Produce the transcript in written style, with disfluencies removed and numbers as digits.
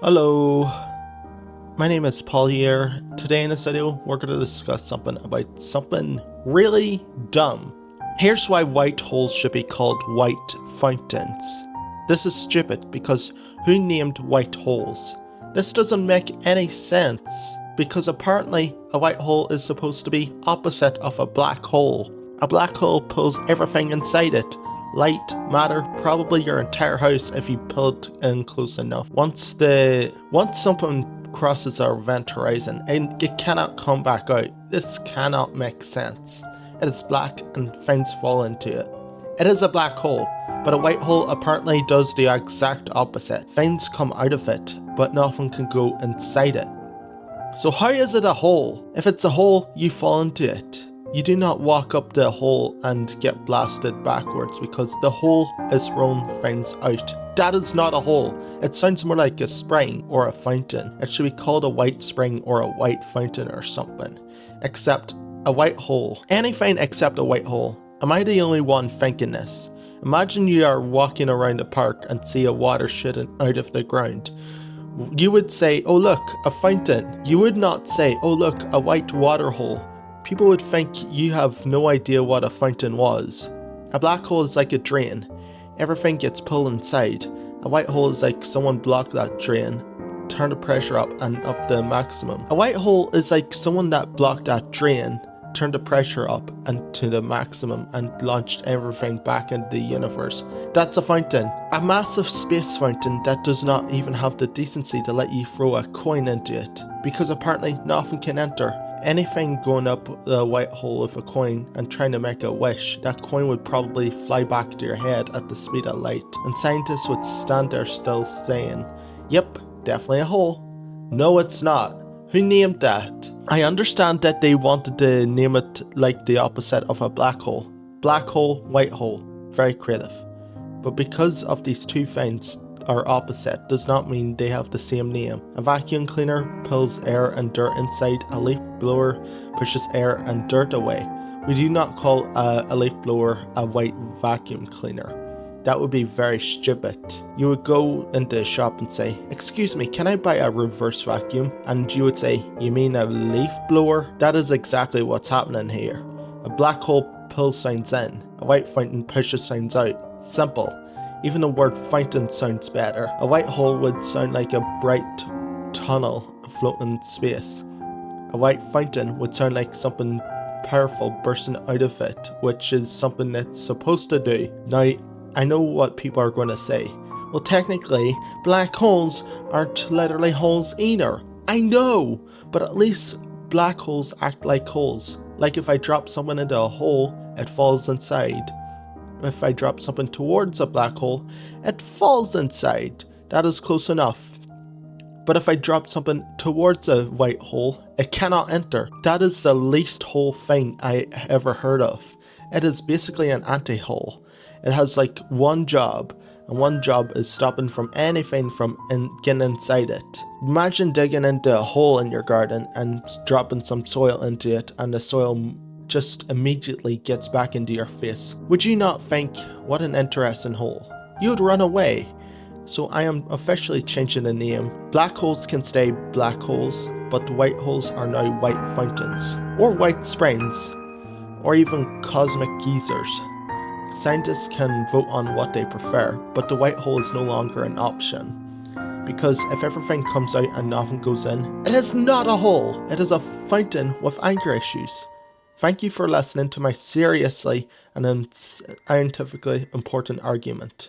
Hello, my name is Paul here. Today in this video, we're going to discuss something really dumb. Here's why white holes should be called white fountains. This is stupid because who named white holes? This doesn't make any sense because apparently a white hole is supposed to be opposite of a black hole. A black hole pulls everything inside it. Light, matter, probably your entire house if you pull it in close enough. Once something crosses our event horizon, and it cannot come back out. This cannot make sense. It is black and things fall into it. It is a black hole, but a white hole apparently does the exact opposite. Things come out of it, but nothing can go inside it. So how is it a hole? If it's a hole, you fall into it. You do not walk up the hole and get blasted backwards because the hole is throwing things out. That is not a hole. It sounds more like a spring or a fountain. It should be called a white spring or a white fountain or something. Except a white hole. Anything except a white hole. Am I the only one thinking this? Imagine you are walking around a park and see a water shooting out of the ground. You would say, oh look, a fountain. You would not say, oh look, a white water hole. People would think you have no idea what a fountain was. A black hole is like a drain. Everything gets pulled inside. A white hole is like someone blocked that drain, turned the pressure up and up the maximum. A white hole is like someone that blocked that drain, turned the pressure up and to the maximum and launched everything back into the universe. That's a fountain. A massive space fountain that does not even have the decency to let you throw a coin into it, because apparently nothing can enter. Anything going up the white hole of a coin and trying to make a wish, that coin would probably fly back to your head at the speed of light, and scientists would stand there still saying, yep, definitely a hole. No, it's not. Who named that? I understand that they wanted to name it like the opposite of a black hole. Black hole, white hole. Very creative. But because of these two things are opposite does not mean they have the same name. A vacuum cleaner pulls air and dirt inside. A leaf blower pushes air and dirt away. We do not call a leaf blower a white vacuum cleaner. That would be very stupid. You would go into a shop and say, excuse me, can I buy a reverse vacuum? And you would say, you mean a leaf blower? That is exactly what's happening here. A black hole pulls things in. A white fountain pushes things out. Simple. Even the word fountain sounds better. A white hole would sound like a bright tunnel floating in space. A white fountain would sound like something powerful bursting out of it, which is something it's supposed to do. Now, I know what people are going to say. Well, technically, black holes aren't literally holes either. I know, but at least black holes act like holes. Like if I drop someone into a hole, it falls inside. If I drop something towards a black hole, it falls inside. That is close enough. But if I drop something towards a white hole, it cannot enter. That is the least hole thing I ever heard of. It is basically an anti-hole. It has like one job, and one job is stopping from anything from getting inside it. Imagine digging into a hole in your garden and dropping some soil into it, and the soil just immediately gets back into your face. Would you not think, what an interesting hole? You would run away. So I am officially changing the name. Black holes can stay black holes, but white holes are now white fountains, or white springs, or even cosmic geysers. Scientists can vote on what they prefer, but the white hole is no longer an option. Because if everything comes out and nothing goes in, it is not a hole! It is a fountain with anger issues. Thank you for listening to my seriously and scientifically important argument.